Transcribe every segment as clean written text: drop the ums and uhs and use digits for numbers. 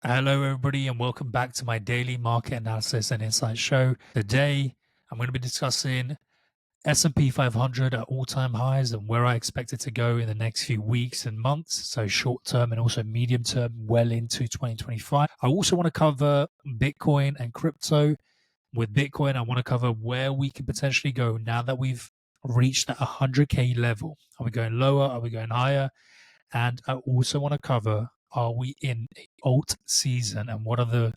Hello, everybody, and welcome back to my daily market analysis and insight show. Today, I'm going to be discussing S&P 500 at all-time highs and where I expect it to go in the next few weeks and months, so short-term and also medium-term, well into 2025. I also want to cover Bitcoin and crypto. With Bitcoin, I want to cover where we can potentially go now that we've reached that 100K level. Are we going lower? Are we going higher? And I also want to cover, are we in a alt season and what are the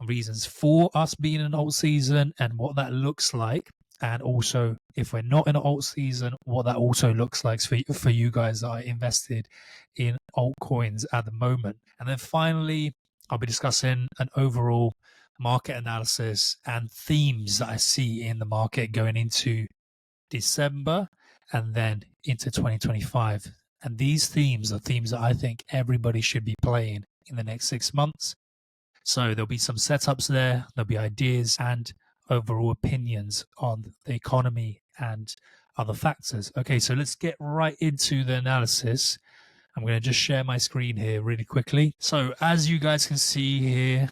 reasons for us being in an alt season and what that looks like? And also, if we're not in an alt season, what that also looks like for you guys that are invested in altcoins at the moment. And then finally, I'll be discussing an overall market analysis and themes that I see in the market going into December and then into 2025. And these themes are themes that I think everybody should be playing in the next 6 months. So there'll be some setups there, there'll be ideas and overall opinions on the economy and other factors. Okay, so let's get right into the analysis. I'm going to just share my screen here really quickly. So as you guys can see here,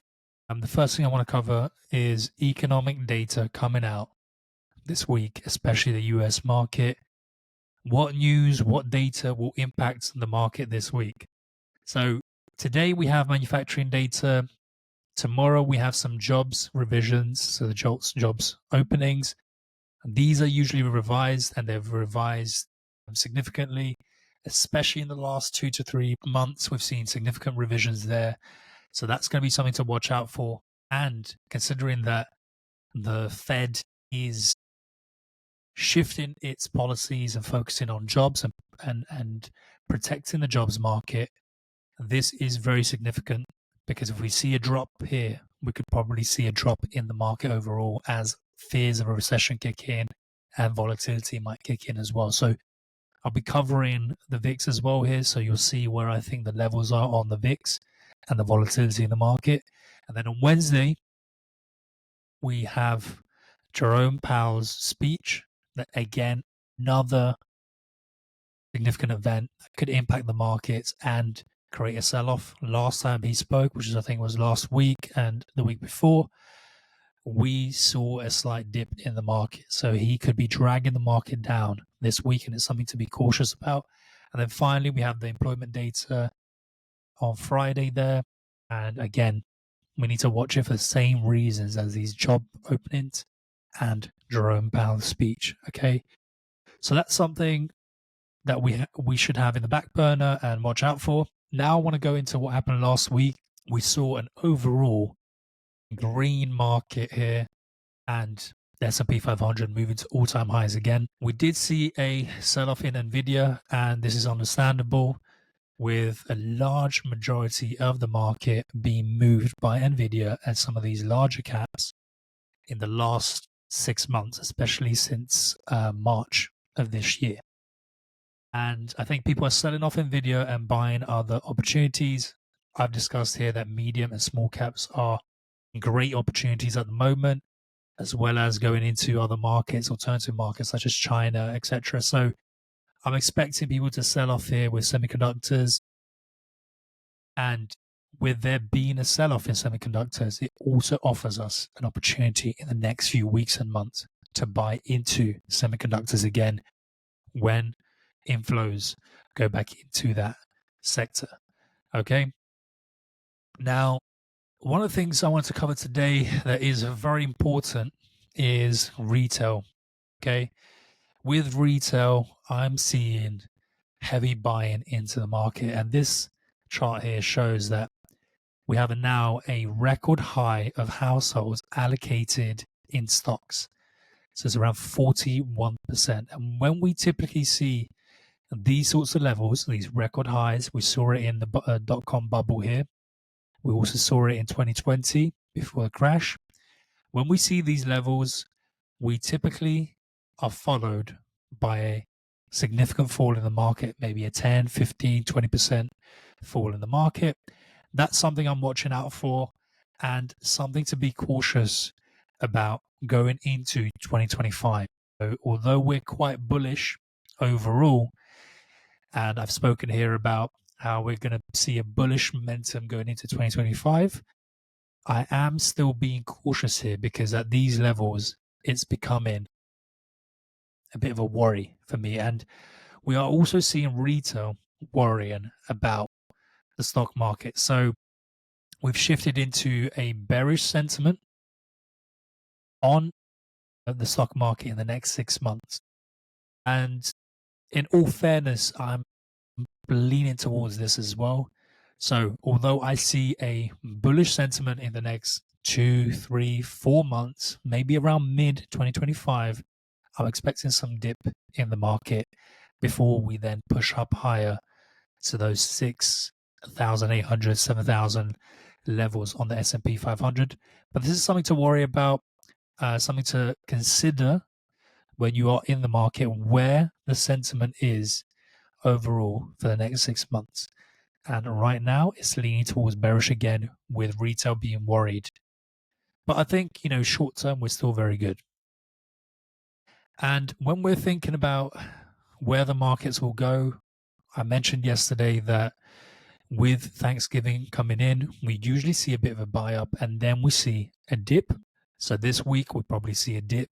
the first thing I want to cover is economic data coming out this week, especially the US market. What news, what data will impact the market this week? So today we have manufacturing data. Tomorrow we have some jobs revisions, so the jobs openings. These are usually revised, and they've revised significantly, especially in the last 2 to 3 months. We've seen significant revisions there. So that's going to be something to watch out for. And considering that the Fed is shifting its policies and focusing on jobs and protecting the jobs market, this is very significant because if we see a drop here, we could probably see a drop in the market overall as fears of a recession kick in and volatility might kick in as well. So I'll be covering the VIX as well here, so you'll see where I think the levels are on the VIX and the volatility in the market. And then on Wednesday, we have Jerome Powell's speech. That again, another significant event that could impact the markets and create a sell-off. Last time he spoke, which I think was last week and the week before, we saw a slight dip in the market. So he could be dragging the market down this week, and it's something to be cautious about. And then finally, we have the employment data on Friday there. And again, we need to watch it for the same reasons as these job openings and Jerome Powell's speech. Okay. So that's something that we should have in the back burner and watch out for. Now I want to go into what happened last week. We saw an overall green market here and the S&P 500 moving to all-time highs again. We did see a sell-off in Nvidia, and this is understandable with a large majority of the market being moved by Nvidia and some of these larger caps in the last 6 months, especially since March of this year. And I think people are selling off Nvidia and buying other opportunities. I've discussed here that medium and small caps are great opportunities at the moment, as well as going into other markets, alternative markets such as China, etc. So I'm expecting people to sell off here with semiconductors. And with there being a sell-off in semiconductors, it also offers us an opportunity in the next few weeks and months to buy into semiconductors again when inflows go back into that sector. Okay. Now, one of the things I want to cover today that is very important is retail. Okay. With retail, I'm seeing heavy buying into the market, and this chart here shows that we have now a record high of households allocated in stocks. So it's around 41%. And when we typically see these sorts of levels, these record highs, we saw it in the dot-com bubble here. We also saw it in 2020 before the crash. When we see these levels, we typically are followed by a significant fall in the market, maybe a 10, 15, 20% fall in the market. That's something I'm watching out for and something to be cautious about going into 2025. So although we're quite bullish overall, and I've spoken here about how we're going to see a bullish momentum going into 2025. I am still being cautious here because at these levels, it's becoming a bit of a worry for me. And we are also seeing retail worrying about the stock market. So we've shifted into a bearish sentiment on the stock market in the next 6 months. And in all fairness, I'm leaning towards this as well. So although I see a bullish sentiment in the next 2, 3, 4 months, maybe around mid 2025, I'm expecting some dip in the market before we then push up higher to those 6,800, 7,000 levels on the S&P 500. But this is something to worry about, something to consider when you are in the market, where the sentiment is overall for the next 6 months. And right now, it's leaning towards bearish again, with retail being worried. But I think, short term, we're still very good. And when we're thinking about where the markets will go, I mentioned yesterday that with Thanksgiving coming in, we usually see a bit of a buy up and then we see a dip. So this week, we'll probably see a dip,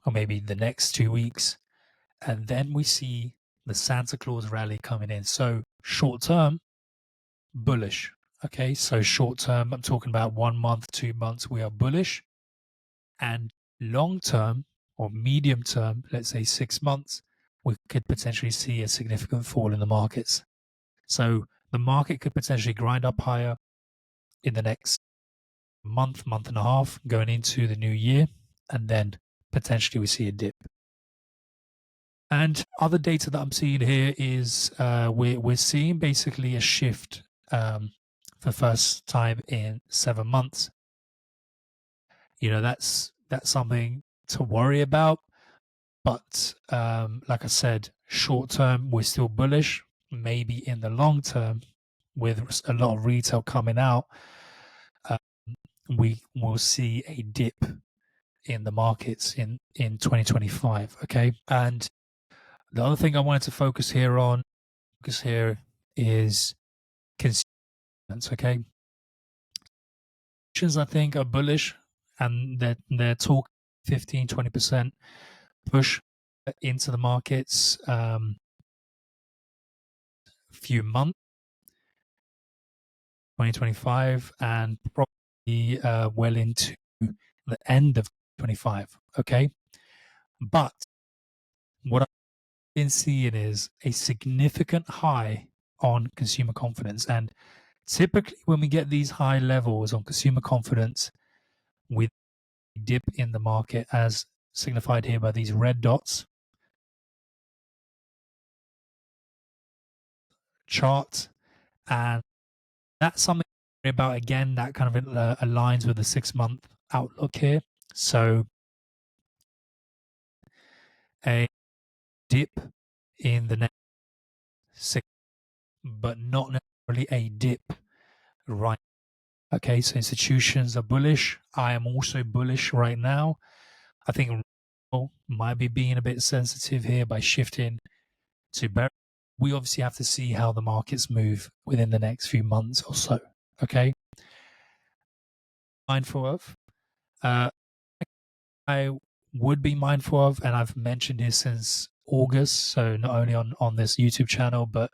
or maybe the next 2 weeks. And then we see the Santa Claus rally coming in. So short term, bullish. Okay, so short term, I'm talking about 1 month, 2 months, we are bullish. And long term or medium term, let's say 6 months, we could potentially see a significant fall in the markets. So the market could potentially grind up higher in the next month, month and a half going into the new year, and then potentially we see a dip. And other data that I'm seeing here is we're seeing basically a shift for the first time in 7 months. That's something to worry about. But like I said, short term, we're still bullish. Maybe in the long term, with a lot of retail coming out, we will see a dip in the markets in 2025. Okay. And the other thing I wanted to focus here is consumer. Okay. I think are bullish, and they're talking 15-20% push into the markets few months, 2025, and probably well into the end of 25. Okay. But what I've been seeing is a significant high on consumer confidence. And typically when we get these high levels on consumer confidence, we dip in the market, as signified here by these red dots chart. And that's something about, again, that kind of aligns with the 6-month outlook here. So a dip in the next 6, but not necessarily a dip right. Okay, so institutions are bullish. I am also bullish right now. I think might be being a bit sensitive here by shifting to bear. We obviously have to see how the markets move within the next few months or so. Okay, mindful of. I would be mindful of, and I've mentioned this since August. So not only on this YouTube channel, but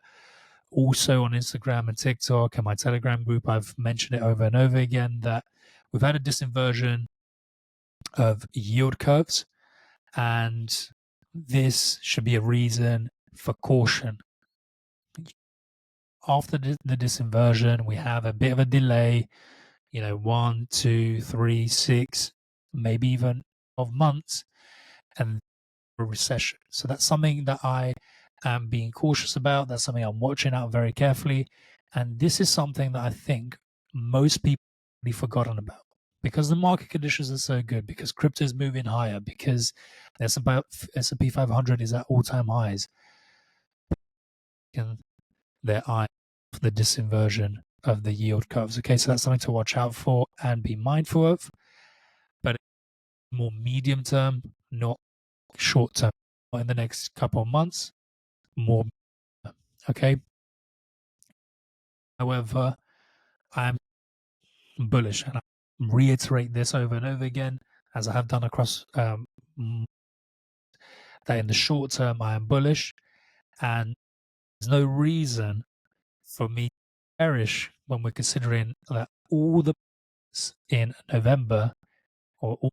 also on Instagram and TikTok and my Telegram group, I've mentioned it over and over again that we've had a disinversion of yield curves, and this should be a reason for caution. After the disinversion, we have a bit of a delay, 1, 2, 3, 6, maybe even 12 months, and a recession. So that's something that I am being cautious about. That's something I'm watching out very carefully. And this is something that I think most people have really forgotten about, because the market conditions are so good, because crypto is moving higher, because the S&P 500 is at all-time highs. And their eye for the disinversion of the yield curves. Okay, so that's something to watch out for and be mindful of. But more medium term, not short term. In the next couple of months, more. Okay. However, I'm bullish, and I reiterate this over and over again, as I have done across that in the short term I am bullish, and there's no reason for me to perish when we're considering that all the in November, or all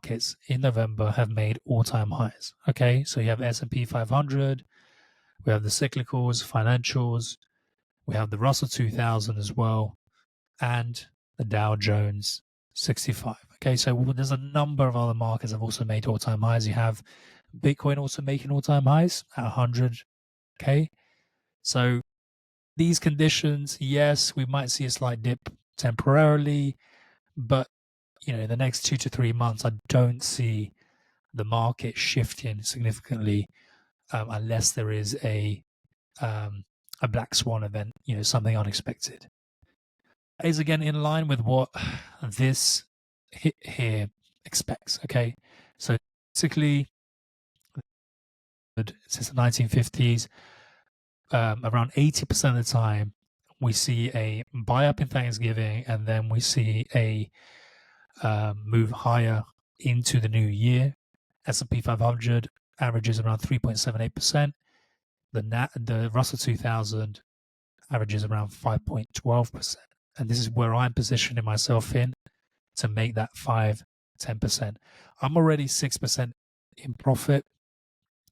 markets in November, have made all-time highs. Okay, so you have S&P 500, we have the cyclicals, financials, we have the Russell 2000 as well, and the Dow Jones 65. Okay, so there's a number of other markets that have also made all-time highs. You have Bitcoin also making all-time highs at 100. Okay, so these conditions, yes, we might see a slight dip temporarily, but in the next 2 to 3 months, I don't see the market shifting significantly unless there is a black swan event, something unexpected. Is again in line with what this hit here expects. Okay, so basically, since the 1950s, around 80% of the time, we see a buy up in Thanksgiving, and then we see a move higher into the new year. S&P 500 averages around 3.78%. The Russell 2000 averages around 5.12%. And this is where I'm positioning myself in to make that 5-10%. I'm already 6% in profit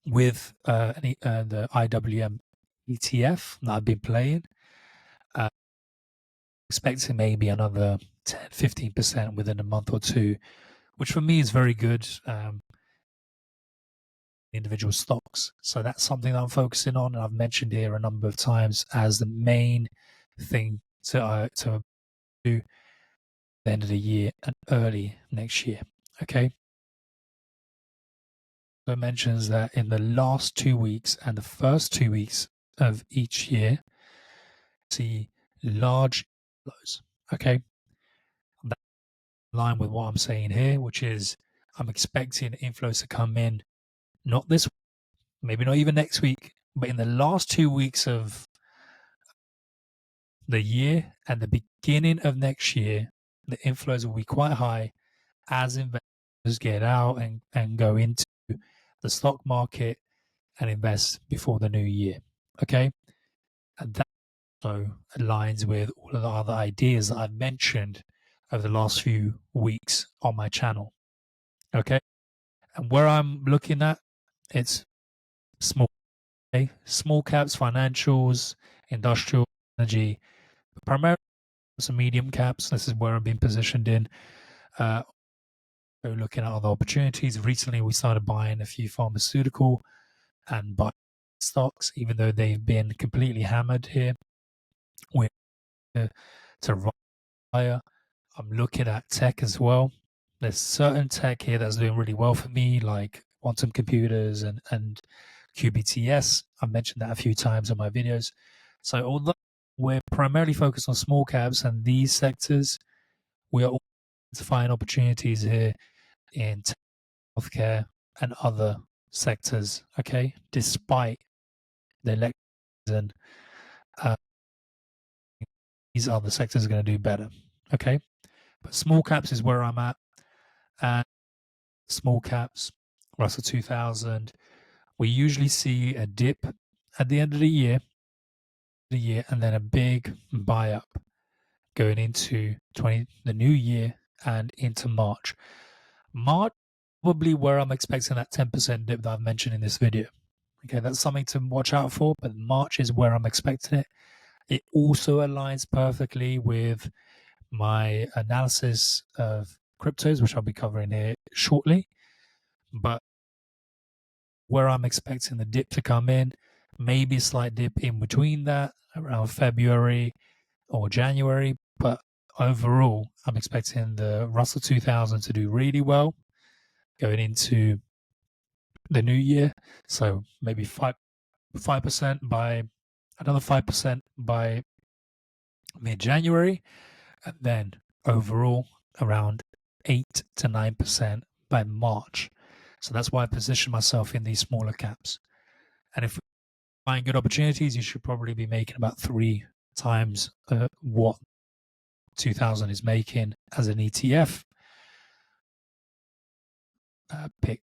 with the IWM ETF that I've been playing. Expecting maybe another 10-15% within a month or two, which for me is very good. Individual stocks. So that's something that I'm focusing on, and I've mentioned here a number of times as the main thing to do the end of the year and early next year. Okay. So it mentions that in the last 2 weeks and the first 2 weeks of each year, see large flows. Okay. That's in line with what I'm saying here, which is I'm expecting inflows to come in, not this, maybe not even next week, but in the last 2 weeks of the year and the beginning of next year, the inflows will be quite high as investors get out and go into the stock market and invest before the new year. Okay. And that also aligns with all of the other ideas that I've mentioned over the last few weeks on my channel. Okay. And where I'm looking at, it's small, okay? Small caps, financials, industrial, energy, primarily some medium caps. This is where I'm being positioned in. So looking at other opportunities. Recently, we started buying a few pharmaceutical and biotech stocks, even though they've been completely hammered here. We're to run higher. I'm looking at tech as well. There's certain tech here that's doing really well for me, like quantum computers and QBTS. I've mentioned that a few times in my videos. So although we're primarily focused on small caps and these sectors, we are also to find opportunities here in healthcare and other sectors, okay, despite the elections and these other sectors are going to do better, okay? But small caps is where I'm at, and small caps, Russell 2000, we usually see a dip at the end of the year, and then a big buy up going into the new year and into March. March probably where I'm expecting that 10% dip that I've mentioned in this video. Okay, that's something to watch out for, but March is where I'm expecting it. It also aligns perfectly with my analysis of cryptos, which I'll be covering here shortly. But where I'm expecting the dip to come in, maybe a slight dip in between that around February or January. But overall, I'm expecting the Russell 2000 to do really well going into the new year. So maybe 5% by another 5% by mid-January, and then overall around 8 to 9% by March. So that's why I position myself in these smaller caps. And if we find good opportunities, you should probably be making about 3 times what 2000 is making as an ETF. Pick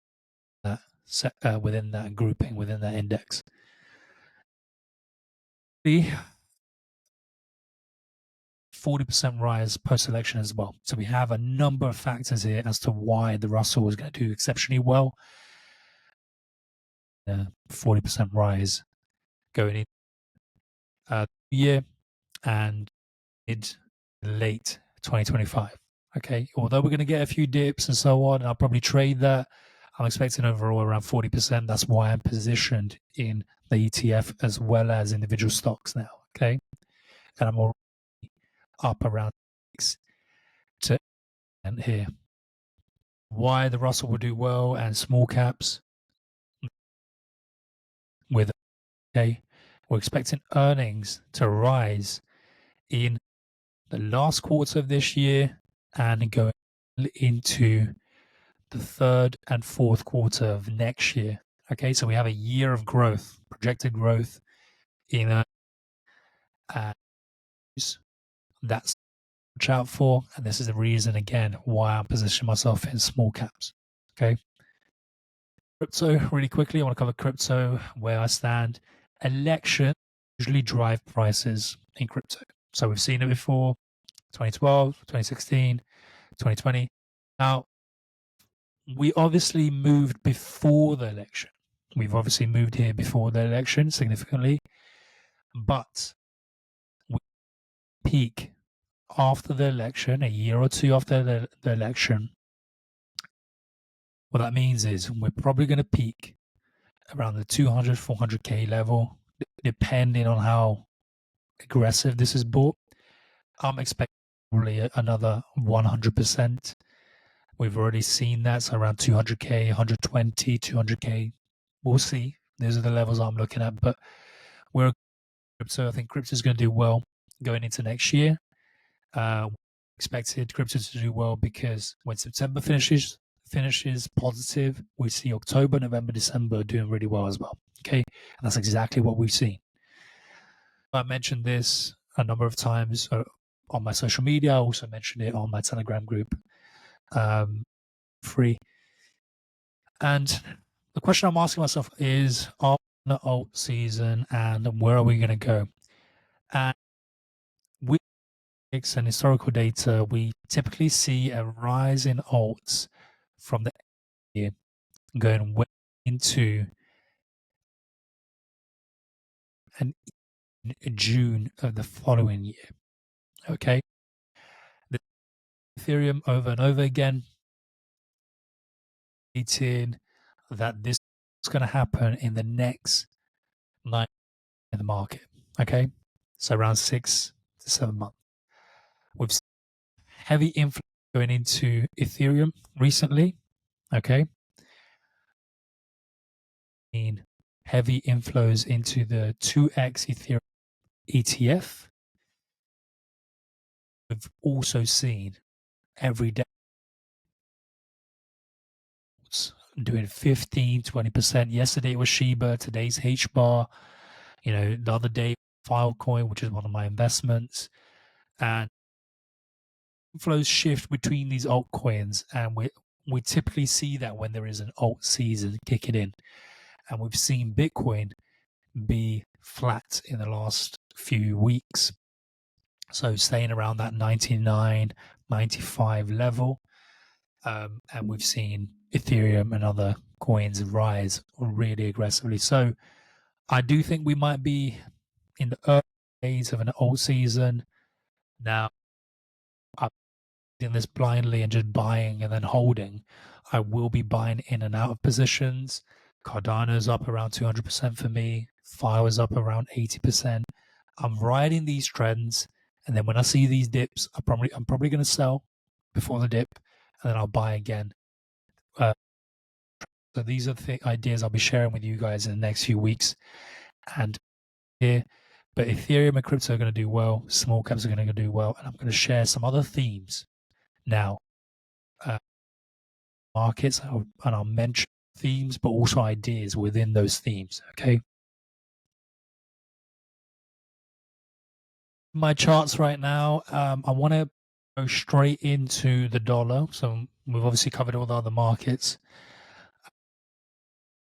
that within that grouping, within that index. The 40% rise post-election as well. So we have a number of factors here as to why the Russell is going to do exceptionally well. 40% rise going in year and late 2025. Okay, although we're going to get a few dips and so on, and I'll probably trade that. I'm expecting overall around 40%. That's why I'm positioned in the ETF as well as individual stocks now. Okay, and I'm already up around 6 to 10 here. Why the Russell will do well and small caps with, okay, we're expecting earnings to rise in the last quarter of this year and going into the third and fourth quarter of next year. Okay, so we have a year of growth, projected growth in that's watch out for, and this is the reason again why I'm positioning myself in small caps. Okay, crypto really quickly. I want to cover crypto, where I stand. Election usually drive prices in crypto, so we've seen it before: 2012, 2016, 2020. Now, we obviously moved before the election. We've obviously moved here before the election significantly, but we peak after the election, a year or two after the election. What that means is we're probably going to peak around the 200, 400K level, depending on how aggressive this is bought. I'm expecting probably another 100%. We've already seen that, so around 200K, 120, 200K. We'll see. These are the levels I'm looking at, but we're crypto. I think crypto is going to do well going into next year. Expected crypto to do well because when September finishes positive, we see October, November, December doing really well as well. Okay, and that's exactly what we've seen. I mentioned this a number of times on my social media. I also mentioned it on my Telegram group, free. And the question I'm asking myself is, are we in the alt season and where are we going to go? And with and historical data, we typically see a rise in alts from the year going way into June of the following year. Okay. The Ethereum over and over again, stating that this is going to happen in the next 9 in the market. Okay. So around 6 to 7 months. We've seen heavy inflow going into Ethereum recently. Okay. Heavy inflows into the 2x Ethereum ETF. We've also seen every day doing 15, 20%. Yesterday it was Shiba, today's HBAR. You know, the other day, Filecoin, which is one of my investments. And flows shift between these altcoins, and we typically see that when there is an alt season kicking in. And we've seen Bitcoin be flat in the last few weeks. So staying around that 99, 95 level. And we've seen Ethereum and other coins rise really aggressively. So I do think we might be in the early days of an alt season. Now, I'm doing this blindly and just buying and then holding. I will be buying in and out of positions. Cardano's up around 200% for me. FIRE is up around 80%. I'm riding these trends, and then when I see these dips, I'm probably going to sell before the dip, and then I'll buy again. So these are the ideas I'll be sharing with you guys in the next few weeks. And here, but Ethereum and crypto are going to do well. Small caps are going to do well, and I'm going to share some other themes now. Markets, and I'll mention themes, but also ideas within those themes. Okay. My charts right now, I want to go straight into the dollar. So we've obviously covered all the other markets.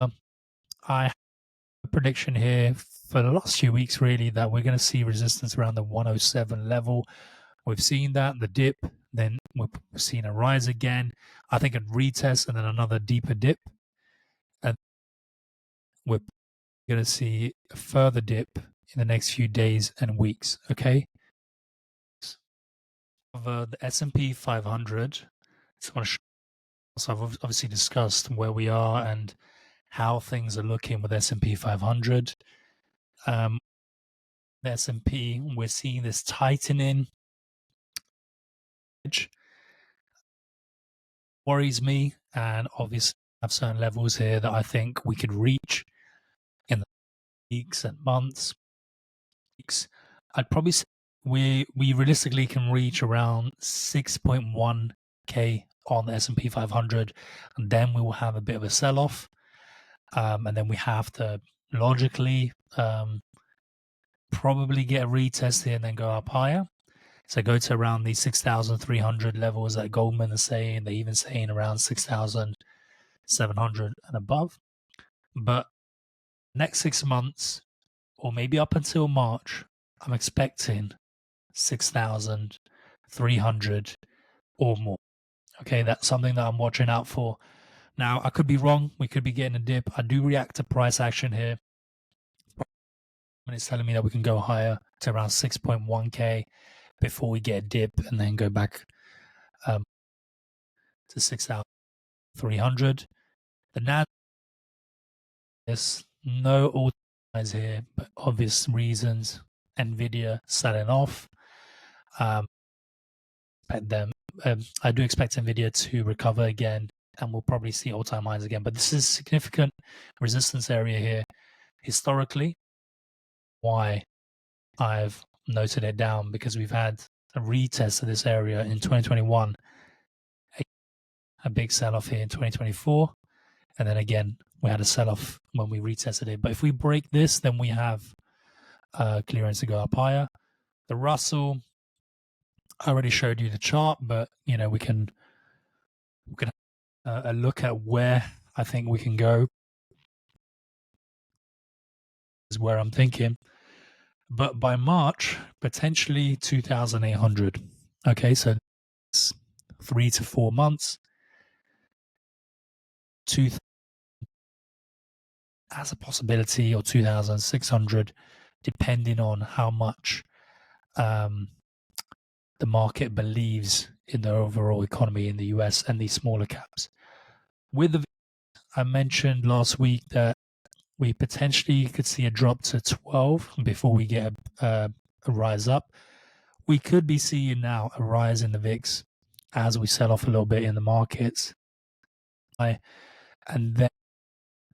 Um, I have a prediction here for the last few weeks, really, that we're going to see resistance around the 107 level. We've seen that, the dip, then we've seen a rise again. I think a retest and then another deeper dip. And we're going to see a further dip in the next few days and weeks. Okay. Of the S&P 500, so I've obviously discussed where we are and how things are looking with S&P 500. The S&P, we're seeing this tightening, which worries me, and obviously have certain levels here that I think we could reach in the weeks and months. I'd probably say we realistically can reach around 6.1k on the S&P 500, and then we will have a bit of a sell-off, and then we have to logically probably get a retest here and then go up higher. So go to around the 6,300 levels that Goldman is saying. They're even saying around 6,700 and above. But next 6 months, or maybe up until March, I'm expecting 6,300 or more. Okay, that's something that I'm watching out for. Now, I could be wrong. We could be getting a dip. I do react to price action here. And it's telling me that we can go higher to around 6.1k before we get a dip and then go back to 6,300. The NASDAQ is no all-time here, but obvious reasons. Nvidia selling off. I do expect Nvidia to recover again, and we'll probably see all-time highs again. But this is significant resistance area here historically. Why I've noted it down, because we've had a retest of this area in 2021, a big sell-off here in 2024, and then again we had a sell-off when we retested it. But if we break this, then we have clearance to go up higher. The Russell, I already showed you the chart, but we can look at where I think we can go. Is where I'm thinking. But by March, potentially 2,800. Okay, so it's 3 to 4 months. As a possibility, or 2,600, depending on how much the market believes in the overall economy in the US and these smaller caps. With the, I mentioned last week that we potentially could see a drop to 12 before we get a rise up. We could be seeing now a rise in the VIX as we sell off a little bit in the markets, and then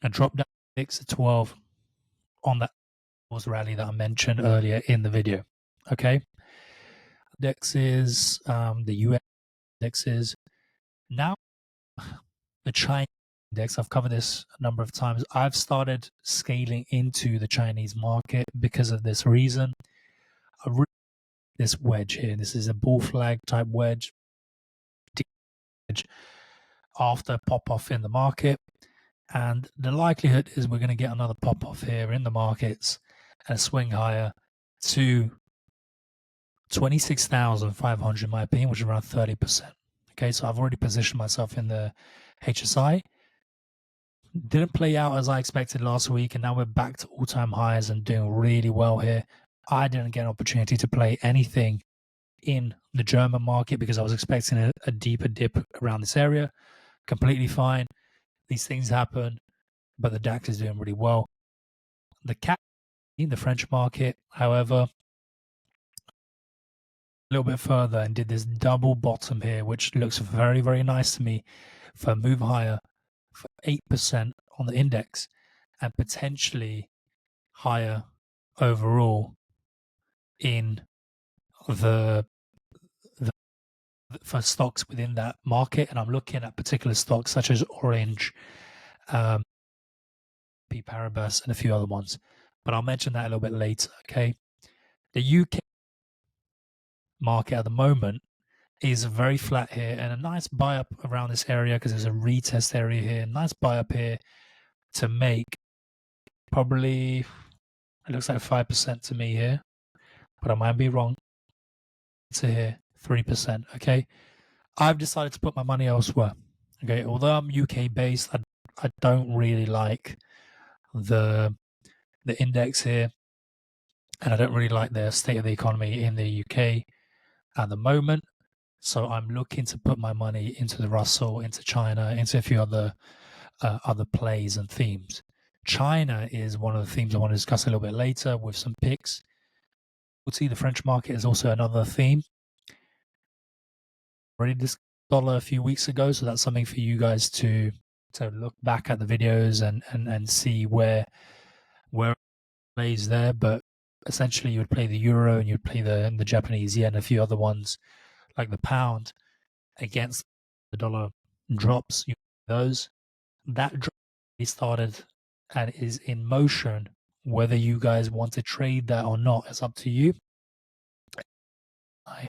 a drop down VIX to 12 on that rally that I mentioned earlier in the video. Okay, indexes, the US indexes. Now the China index, I've covered this a number of times. I've started scaling into the Chinese market because of this reason. This wedge here, this is a bull flag type wedge after pop off in the market, and the likelihood is we're going to get another pop off here in the markets and swing higher to 26,500 in my opinion, which is around 30%. Okay, so I've already positioned myself in the HSI. Didn't play out as I expected last week, and now we're back to all-time highs and doing really well here. I didn't get an opportunity to play anything in the German market because I was expecting a deeper dip around this area. Completely fine. These things happen, but the DAX is doing really well. The CAC in the French market, however, a little bit further and did this double bottom here, which looks very, very nice to me for a move higher for 8% on the index and potentially higher overall in the for stocks within that market. And I'm looking at particular stocks such as Orange, P Paribas, and a few other ones. But I'll mention that a little bit later. Okay, the UK market at the moment is very flat here and a nice buy up around this area because there's a retest area here. Nice buy up here to make probably, it looks like 5% to me here, but I might be wrong. To here, 3%. Okay. I've decided to put my money elsewhere. Okay. Although I'm UK based, I don't really like the index here, and I don't really like the state of the economy in the UK at the moment. So I'm looking to put my money into the Russell, into China, into a few other plays and themes. China is one of the themes I want to discuss a little bit later with some picks. We'll see the French market is also another theme. Already discussed dollar a few weeks ago, so that's something for you guys to look back at the videos and see where it plays there. But essentially, you would play the euro and you'd play the Japanese yen, a few other ones like the pound against the dollar drops. You those that drop started and is in motion. Whether you guys want to trade that or not, it's up to you. I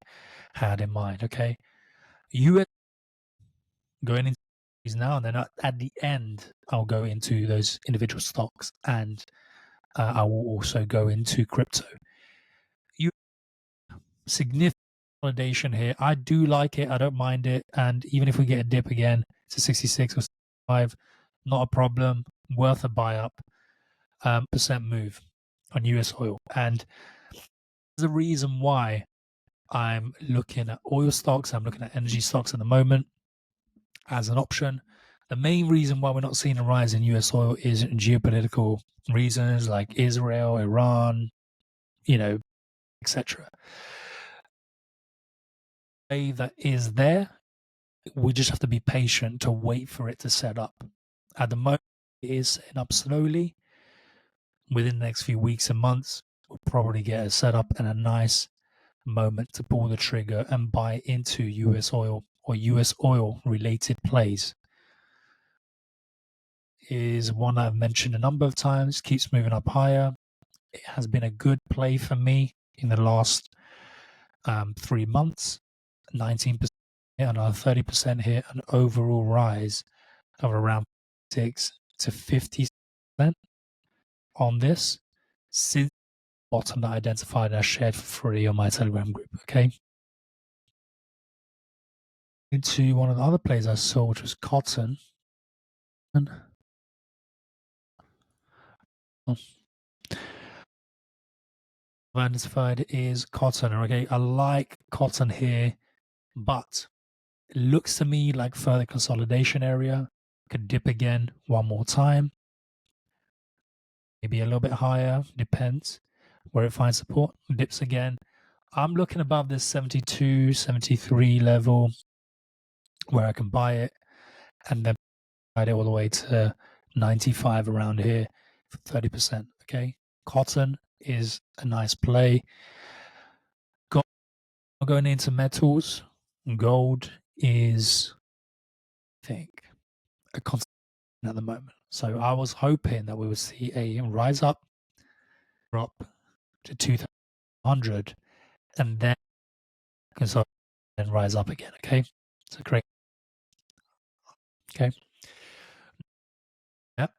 had in mind, okay. US going into these now, and then at the end, I'll go into those individual stocks, and I will also go into crypto. You significant consolidation here. I do like it. I don't mind it. And even if we get a dip again to 66 or 65, not a problem. Worth a buy up. Percent move on US oil. And there's a reason why I'm looking at oil stocks. I'm looking at energy stocks at the moment as an option. The main reason why we're not seeing a rise in US oil is geopolitical reasons like Israel, Iran, etc. That is there. We just have to be patient to wait for it to set up. At the moment, it is setting up slowly. Within the next few weeks and months, we'll probably get a setup and a nice moment to pull the trigger and buy into US oil or US oil related plays. Is one I've mentioned a number of times, keeps moving up higher. It has been a good play for me in the last 3 months, 19%, another 30% here, an overall rise of around 6 to 50% on this since the bottom that I identified and I shared for free on my Telegram group. Okay. Into one of the other plays I saw, which was cotton. Identified is cotton. Okay, I like cotton here, but it looks to me like further consolidation area. Could dip again one more time, maybe a little bit higher, depends where it finds support. Dips again. I'm looking above this 72, 73 level where I can buy it and then ride it all the way to 95 around here for 30%. Okay, cotton is a nice play. Going into metals, gold is, I think, a constant at the moment. So I was hoping that we would see a rise up, drop to 2,100, and then consolidate and rise up again. Okay, so great. Okay. Yep.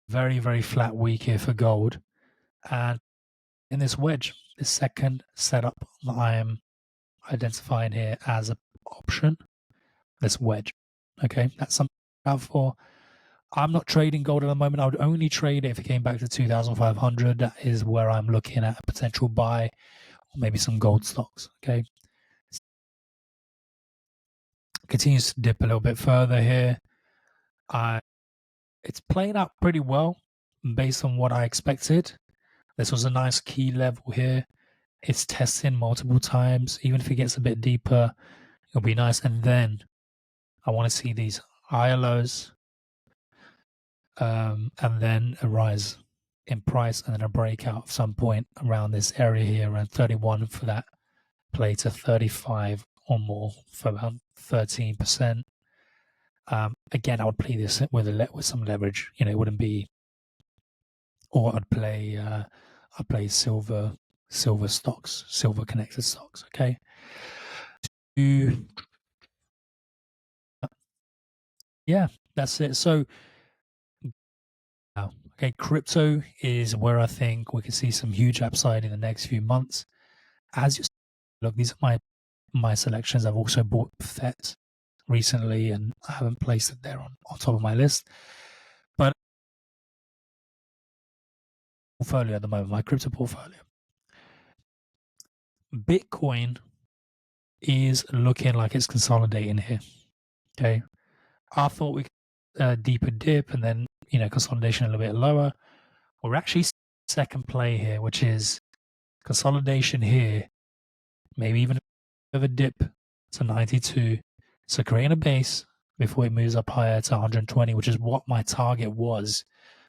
Very, very flat week here for gold, and in this wedge, the second setup that I am identifying here as an option, this wedge. Okay, that's something to look out for. I'm not trading gold at the moment. I would only trade it if it came back to 2,500. That is where I'm looking at a potential buy, or maybe some gold stocks. Okay. Continues to dip a little bit further here. It's playing out pretty well based on what I expected. This was a nice key level here. It's testing multiple times. Even if it gets a bit deeper, it'll be nice. And then I want to see these higher lows, and then a rise in price and then a breakout at some point around this area here, around 31 for that play to 35 or more for about 13%. Again, I would play this with some leverage. It wouldn't be, or I'd play silver silver stocks, silver connected stocks. Okay. Yeah, that's it. So, okay, crypto is where I think we can see some huge upside in the next few months. As you look, these are my selections. I've also bought FET recently, and I haven't placed it there on top of my list. But portfolio at the moment, my crypto portfolio, Bitcoin is looking like it's consolidating here. Okay, I thought we could deeper dip and then consolidation a little bit lower. We're actually second play here, which is consolidation here, maybe even a bit of a dip to 92. So creating a base before it moves up higher to 120, which is what my target was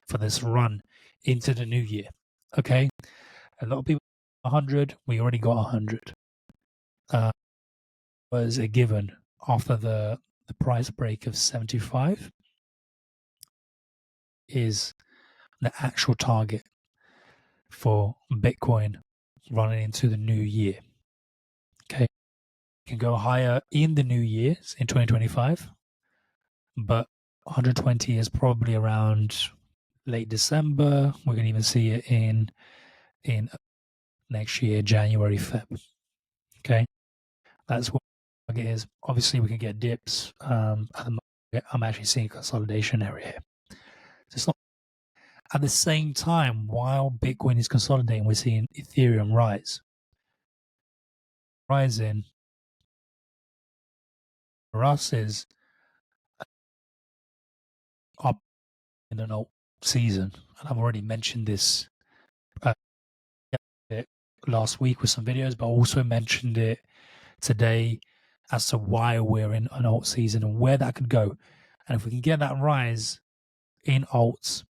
for this run into the new year. Okay, a lot of people 100. We already got 100. Was a given after the price break of 75 is the actual target for Bitcoin running into the new year. Okay, it can go higher in the new year in 2025, but 120 is probably around late December. We're going to even see it in next year, January, Feb. Okay, that's what the target is. Obviously, we can get dips. At the moment, I'm actually seeing a consolidation area here. So it's not. At the same time, while Bitcoin is consolidating, we're seeing Ethereum rise. Rising for us is up in an alt season. And I've already mentioned this last week with some videos, but I also mentioned it today as to why we're in an alt season and where that could go. And if we can get that rise in alts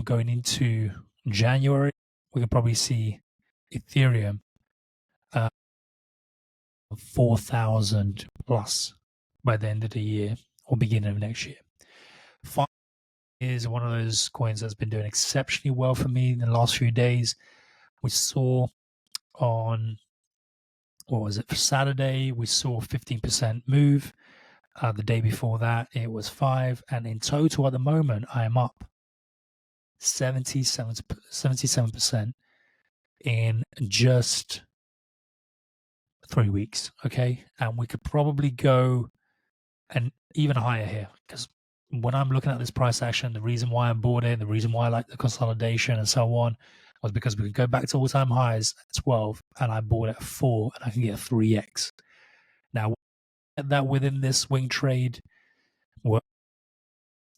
going into January, we can probably see Ethereum 4,000 plus by the end of the year or beginning of next year. Fine is one of those coins that's been doing exceptionally well for me in the last few days. We saw on, what was it, for Saturday, we saw a 15% move. The day before that, it was 5. And in total at the moment, I am up 77% in just 3 weeks. Okay. And we could probably go and even higher here, because when I'm looking at this price action, the reason why I bought it, the reason why I like the consolidation and so on, was because we could go back to all-time highs at 12, and I bought it at 4, and I can get 3x. Now, that within this swing trade, we're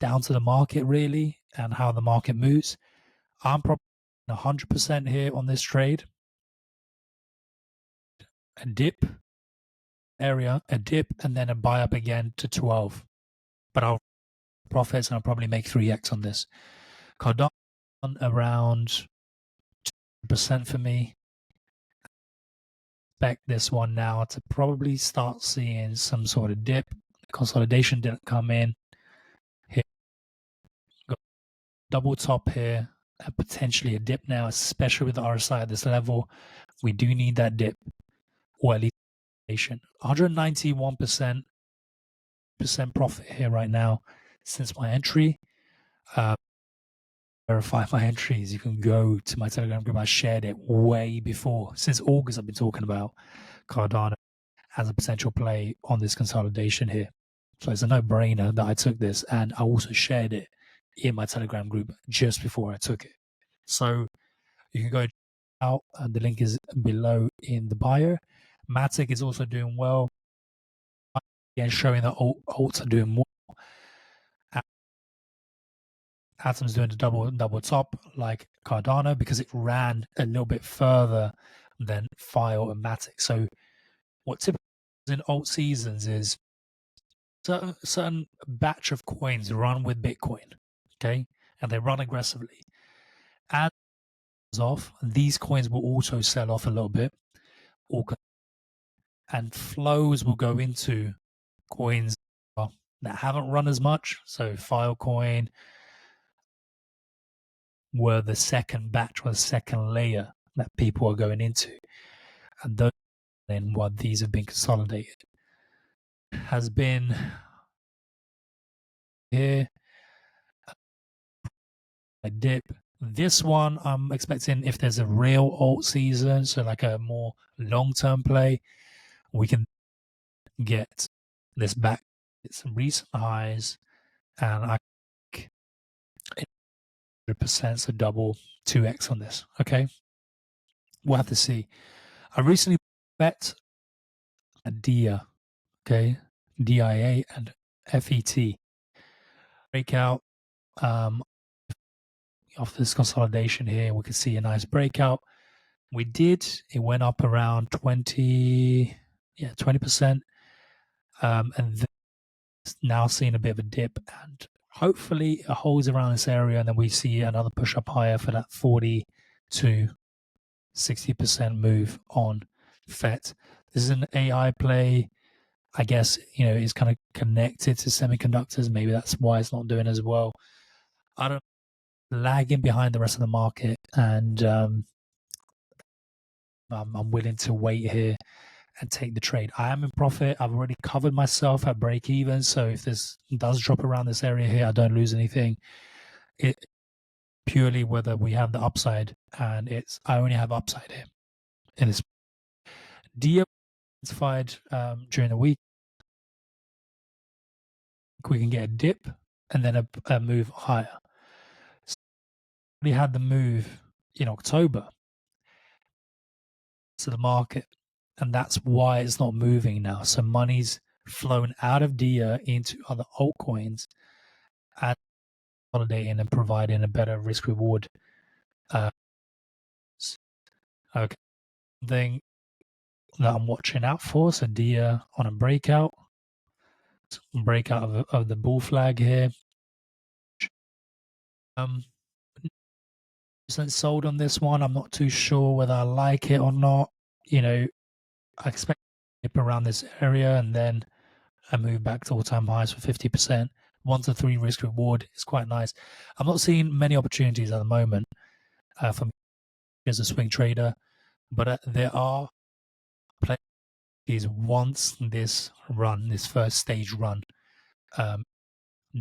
down to the market really, and how the market moves. I'm probably 100% here on this trade. A dip area, a dip, and then a buy up again to 12. But I'll profits and I'll probably make 3x on this. Cardano around 2% for me. Expect this one now to probably start seeing some sort of dip. Consolidation didn't come in. Here, got double top here, and potentially a dip now, especially with the RSI at this level. We do need that dip, or at least 191% profit here right now since my entry. Verify my entries. You can go to my Telegram group. I shared it way before. Since August, I've been talking about Cardano as a potential play on this consolidation here. So it's a no-brainer that I took this, and I also shared it in my Telegram group just before I took it. So you can go out. The link is below in the bio. Matic is also doing well. Again, showing that alts are doing well. Atom's doing the double top like Cardano because it ran a little bit further than File and Matic. So what typically in alt seasons is certain batch of coins run with Bitcoin, okay, and they run aggressively. As off, these coins will also sell off a little bit, and flows will go into coins that haven't run as much. So Filecoin were the second batch or the second layer that people are going into, and those in what these have been consolidated has been here a dip. This one I'm expecting, if there's a real alt season, so like a more long-term play, we can get this back. It's some recent highs, and I think 100%, so double 2x on this. Okay, we'll have to see. I recently bet a DIA, okay, DIA and FET breakout. Of this consolidation here, we can see a nice breakout. We did. It went up around 20%. And now seeing a bit of a dip, and hopefully it holds around this area, and then we see another push up higher for that 40 to 60% move on FET. This is an AI play. I guess, it's kind of connected to semiconductors. Maybe that's why it's not doing as well. I don't lagging behind the rest of the market, and I'm willing to wait here and take the trade. I am in profit. I've already covered myself at break even. So if this does drop around this area here, I don't lose anything. It purely whether we have the upside, and I only have upside here in this. DIA identified during the week. We can get a dip and then a move higher. So we had the move in October to the market, and that's why it's not moving now. So money's flown out of DIA into other altcoins and consolidating and providing a better risk reward. Okay, thing that I'm watching out for. So DIA on a breakout of the bull flag here. Sold on this one. I'm not too sure whether I like it or not. I expect to dip around this area and then I move back to all-time highs for 50%. 1 to 3 risk reward is quite nice. I'm not seeing many opportunities at the moment for me as a swing trader, but there are plays once this first stage run,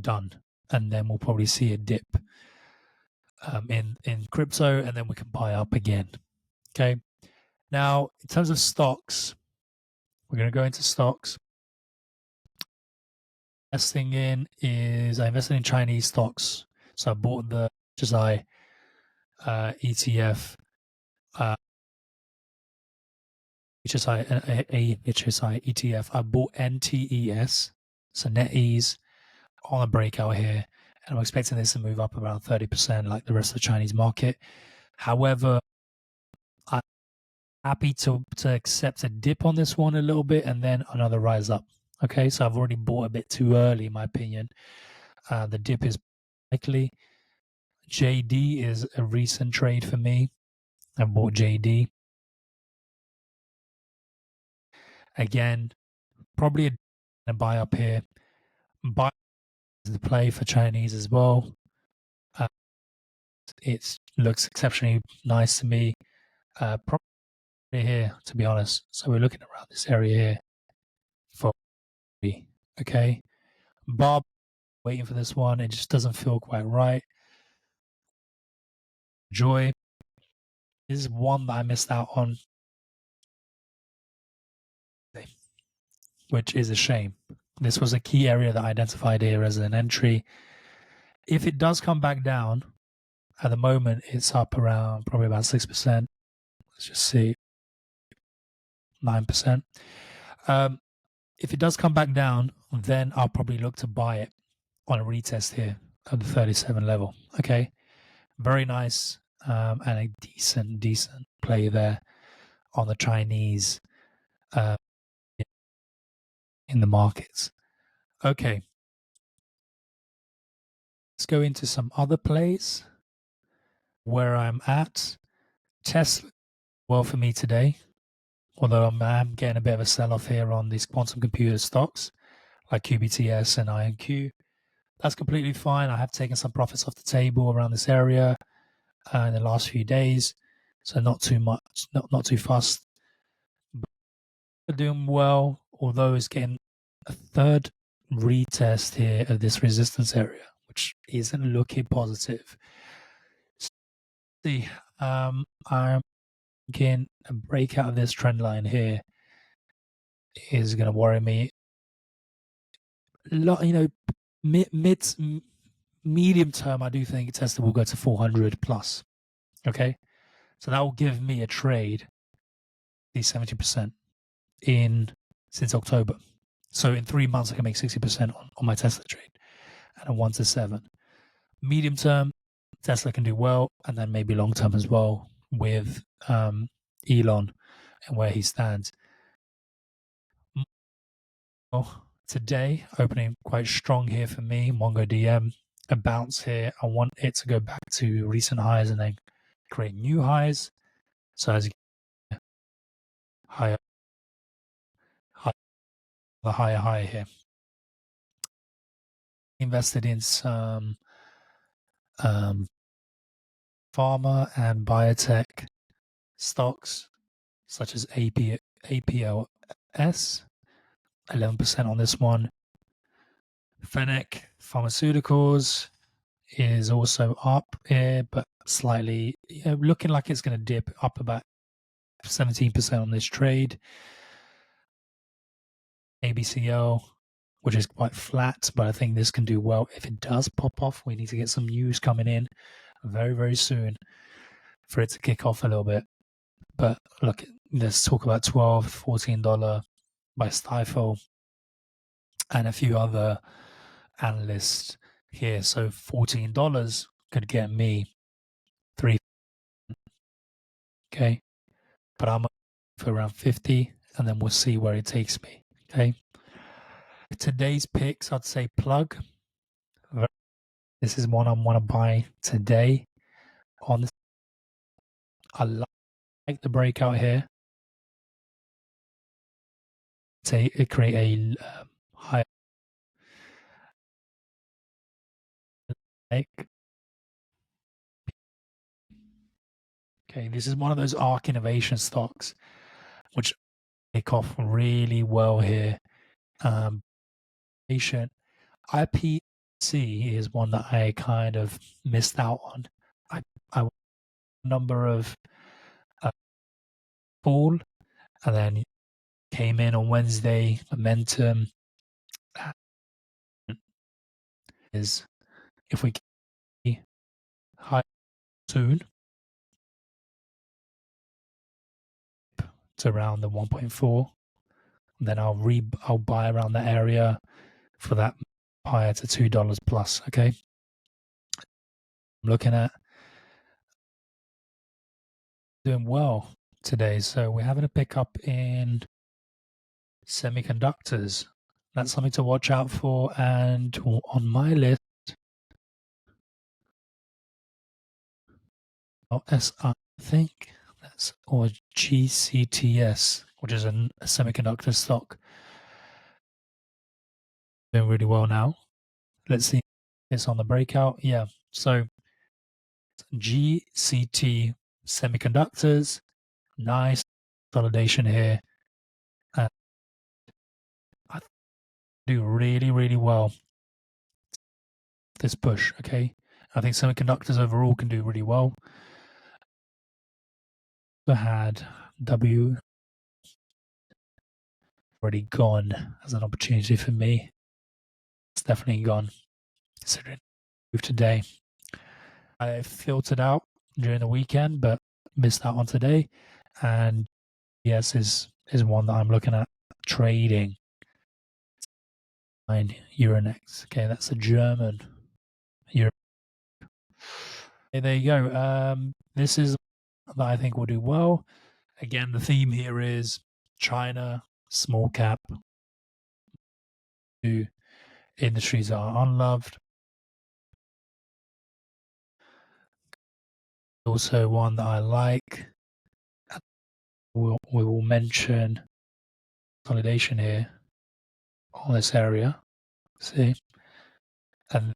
done, and then we'll probably see a dip in crypto, and then we can buy up again. Okay. Now, in terms of stocks, we're going to go into stocks. Investing in is I invested in Chinese stocks. So I bought the HSI ETF, HSI ETF. I bought NTES, so NetEase, on a breakout here, and I'm expecting this to move up around 30% like the rest of the Chinese market. However, I'm happy to accept a dip on this one a little bit and then another rise up. Okay, so I've already bought a bit too early, in my opinion. The dip is likely. JD is a recent trade for me. I bought JD. Again, probably a buy up here. Buy is the play for Chinese as well. It looks exceptionally nice to me. Probably here, to be honest. So we're looking around this area here for me. Okay. Bob, waiting for this one. It just doesn't feel quite right. Joy is one that I missed out on, which is a shame. This was a key area that I identified here as an entry. If it does come back down, at the moment it's up around probably about 6%. Let's just see, 9%. If it does come back down, then I'll probably look to buy it on a retest here at the 37 level. Okay, very nice, and a decent play there on the Chinese in the markets. Okay, let's go into some other plays where I'm at. Tesla, well, for me today, although I'm getting a bit of a sell-off here on these quantum computer stocks like QBTS and INQ. That's completely fine. I have taken some profits off the table around this area in the last few days. So not too much, not too fast. But doing well, although it's getting a third retest here of this resistance area, which isn't looking positive. See, I'm thinking a breakout of this trend line here is going to worry me. Medium term, I do think Tesla will go to 400 plus. Okay, so that will give me a trade, the 70% since October. So in 3 months, I can make 60% on my Tesla trade at a 1 to 7. Medium term, Tesla can do well, and then maybe long term as well with Elon and where he stands. Well, today, opening quite strong here for me. Mongo DM, a bounce here. I want it to go back to recent highs and then create new highs. So as you get higher, the higher high here. Invested in some pharma and biotech stocks such as APLS, 11% on this one. Fennec Pharmaceuticals is also up here, but slightly looking like it's going to dip up about 17% on this trade. ABCL, which is quite flat, but I think this can do well. If it does pop off, we need to get some news coming in very, very soon for it to kick off a little bit. But look, let's talk about $12, $14 by Stifel and a few other analysts here. So $14 could get me 3. Okay. But I'm for around 50, and then we'll see where it takes me. Okay. Today's picks, I'd say plug. This is one I want to buy today. On this, I like the breakout here. It create a high. Okay, this is one of those ARK innovation stocks, which take off really well here. IPC is one that I kind of missed out on. I number of fall, and then came in on Wednesday. Momentum is if we get high soon to around the 1.4, then I'll buy around that area for that higher to $2 plus. Okay, I'm looking at doing well today, so we're having a pickup in semiconductors. That's something to watch out for. And on my list, I think that's or GCTS, which is a semiconductor stock, doing really well now. Let's see, it's on the breakout. Yeah, so GCT semiconductors, nice consolidation here. I do really, really well this push. Okay, I think semiconductors overall can do really well. I had W already gone as an opportunity for me. It's definitely gone. Considering move today, I filtered out during the weekend, but missed out on today. And yes, is one that I'm looking at trading. Euronext. Okay, that's a German Euro. Okay, there you go. This is that I think will do well. Again, the theme here is China, small cap, industries that are unloved. Also, one that I like. We will mention consolidation here on this area. See, and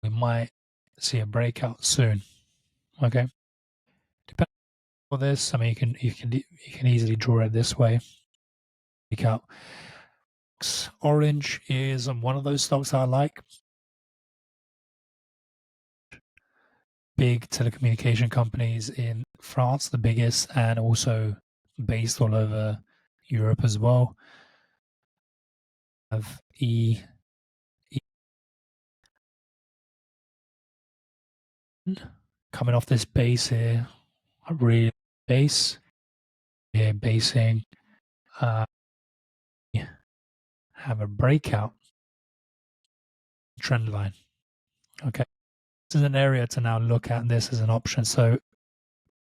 we might see a breakout soon. Okay, depending for this. I mean, you can easily draw it this way. Pick out orange is one of those stocks I like. Big telecommunication companies in France, the biggest, and also based all over Europe as well. Have coming off this base here, a real base here, basing, have a breakout trend line. Okay, this is an area to now look at this as an option. So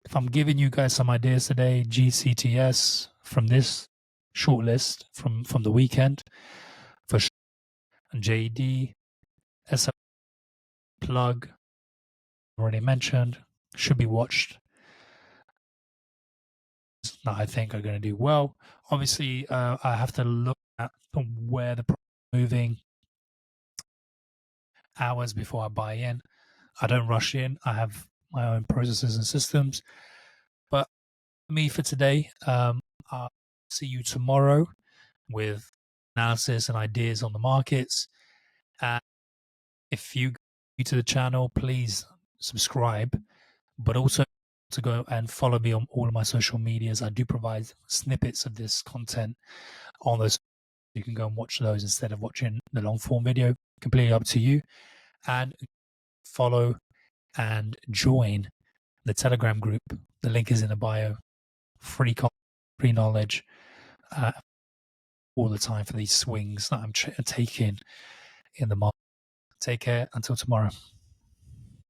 if I'm giving you guys some ideas today, GCTS from this short list from the weekend for sure, and JD, SM plug already mentioned, should be watched. That I think are going to do well. Obviously, I have to look at where the moving hours before I buy in. I don't rush in. I have my own processes and systems. But me for today, I'll see you tomorrow with analysis and ideas on the markets. And if you go to the channel, please subscribe, but also to go and follow me on all of my social medias. I do provide snippets of this content on those. You can go and watch those instead of watching the long form video. Completely up to you. And follow and join the Telegram group. The link is in the bio. Free knowledge all the time for these swings that I'm taking in the market. Take care. Until tomorrow.